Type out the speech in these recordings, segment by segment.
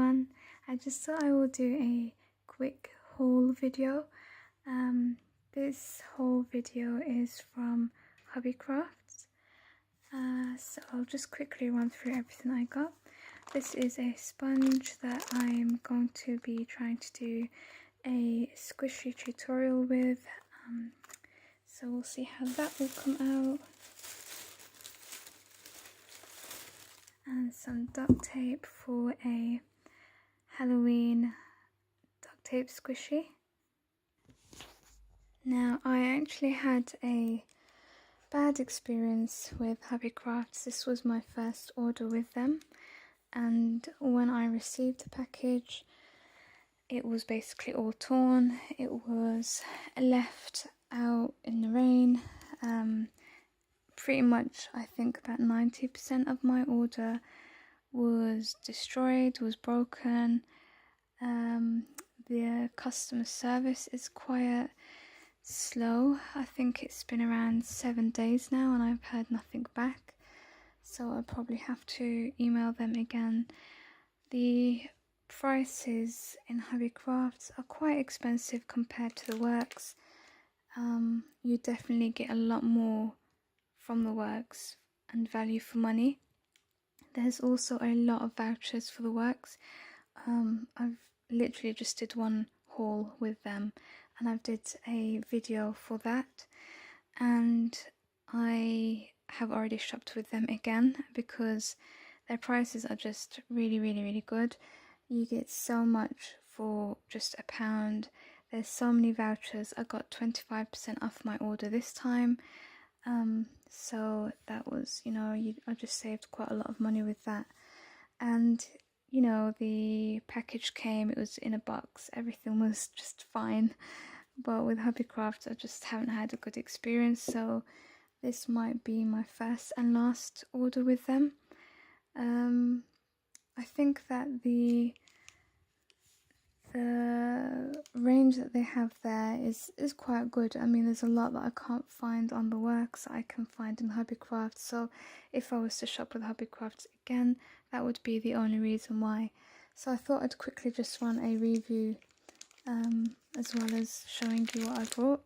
I just thought I will do a quick haul video. This haul video is from HobbyCraft. So I'll just quickly run through everything I got. This is a sponge that I'm going to be trying to do a squishy tutorial with. So we'll see how that will come out. And some duct tape for a Halloween duct tape squishy. Now, I actually had a bad experience with HobbyCraft. This was my first order with them, and when I received the package, it was basically all torn. It was left out in the rain. Pretty much, I think about 90% of my order was destroyed, was broken. The customer service is quite slow. I think it's been around 7 days now and I've heard nothing back, so I'll probably have to email them again. The prices in HobbyCraft are quite expensive compared to the works. You definitely get a lot more from the works and value for money. There's also a lot of vouchers for the works. I've literally just did one haul with them and I've did a video for that, and I have already shopped with them again because their prices are just really good. You get so much for just £1. There's so many vouchers. I got 25% off my order this time. So that was, I just saved quite a lot of money with that. And the package came, it was in a box, everything was just fine. But with HobbyCraft, I just haven't had a good experience, so this might be my first and last order with them. I think that the range that they have there is quite good. I mean, there's a lot that I can't find on the works that I can find in HobbyCraft, so if I was to shop with HobbyCraft again, that would be the only reason why. So I thought I'd quickly just run a review as well as showing you what I bought.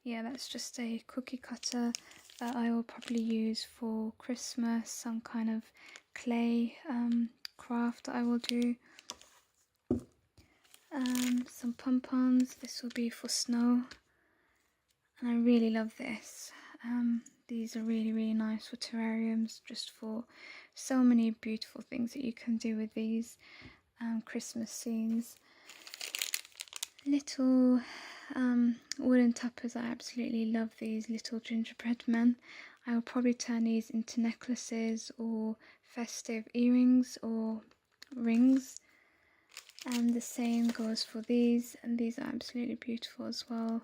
Yeah, that's just a cookie cutter that I will probably use for Christmas, some kind of clay craft that I will do. Some pom-poms, this will be for snow, and I really love this. These are really nice for terrariums, just for so many beautiful things that you can do with these Christmas scenes. Little wooden toppers, I absolutely love these little gingerbread men. I will probably turn these into necklaces or festive earrings or rings. And the same goes for these, and these are absolutely beautiful as well.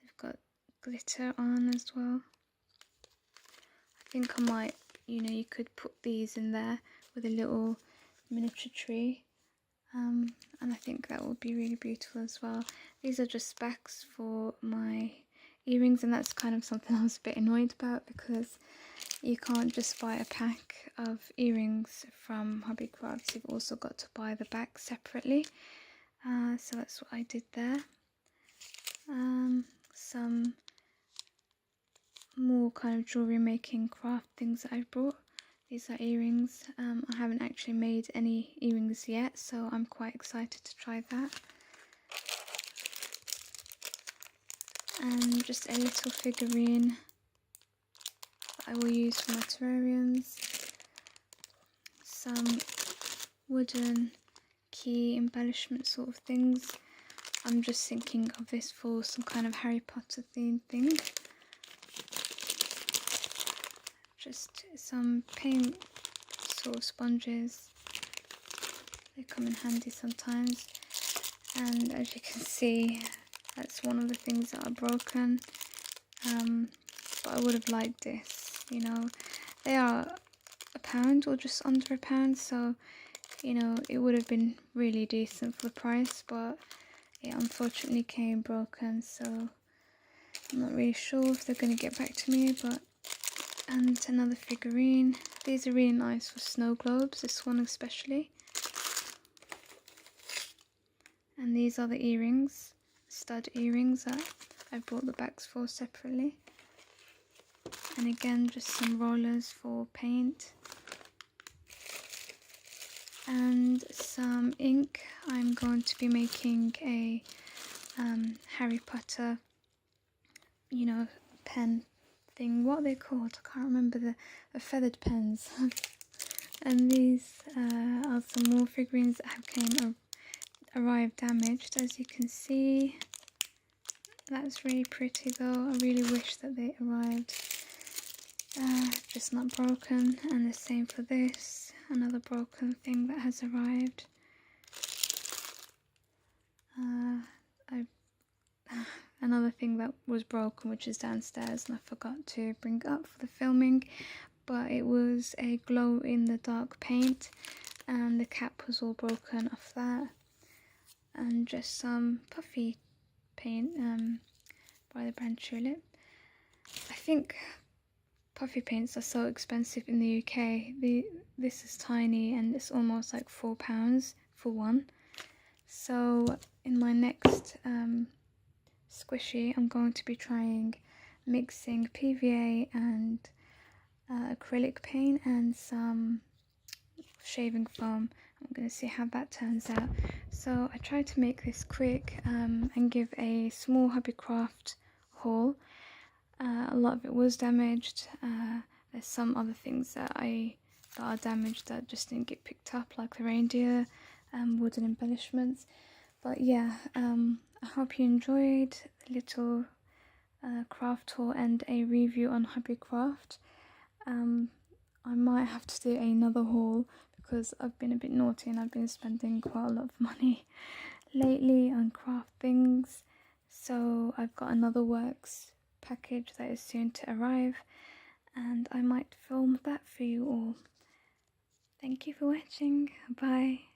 They've got glitter on as well. I think I might, you could put these in there with a little miniature tree. And I think that would be really beautiful as well. These are just specs for my earrings, and that's kind of something I was a bit annoyed about because you can't just buy a pack of earrings from HobbyCraft. You've also got to buy the back separately. So that's what I did there. Some more kind of jewellery making craft things that I brought. These are earrings. I haven't actually made any earrings yet, so I'm quite excited to try that. And just a little figurine that I will use for my terrariums. Some wooden key embellishment sort of things. I'm just thinking of this for some kind of Harry Potter themed thing. Just some paint sort of sponges. They come in handy sometimes. And as you can see, that's one of the things that are broken. But I would have liked this, They are £1 or just under £1, so, it would have been really decent for the price, but it unfortunately came broken, so I'm not really sure if they're going to get back to me, but And another figurine. These are really nice for snow globes, this one especially. And these are the earrings, stud earrings that I bought the backs for separately. And again, just some rollers for paint. And some ink. I'm going to be making a Harry Potter, you know, pen thing. What are they called? I can't remember, the feathered pens. And these are some more figurines that arrived damaged, as you can see. That's really pretty though. I really wish that they arrived just not broken. And the same for this, another broken thing that has arrived. Another thing that was broken, which is downstairs, and I forgot to bring it up for the filming, but it was a glow in the dark paint, and the cap was all broken off that. And just some puffy paint by the brand Tulip. I think puffy paints are so expensive in the UK. This is tiny and it's almost like £4 for one. So in my next squishy, I'm going to be trying mixing PVA and acrylic paint and some shaving foam. I'm going to see how that turns out. So I tried to make this quick and give a small HobbyCraft haul. A lot of it was damaged. There's some other things that are damaged that just didn't get picked up, like the reindeer wooden embellishments. But yeah, I hope you enjoyed the little craft tour and a review on HobbyCraft. I might have to do another haul because I've been a bit naughty and I've been spending quite a lot of money lately on craft things. So I've got another works package that is soon to arrive and I might film that for you all. Thank you for watching. Bye.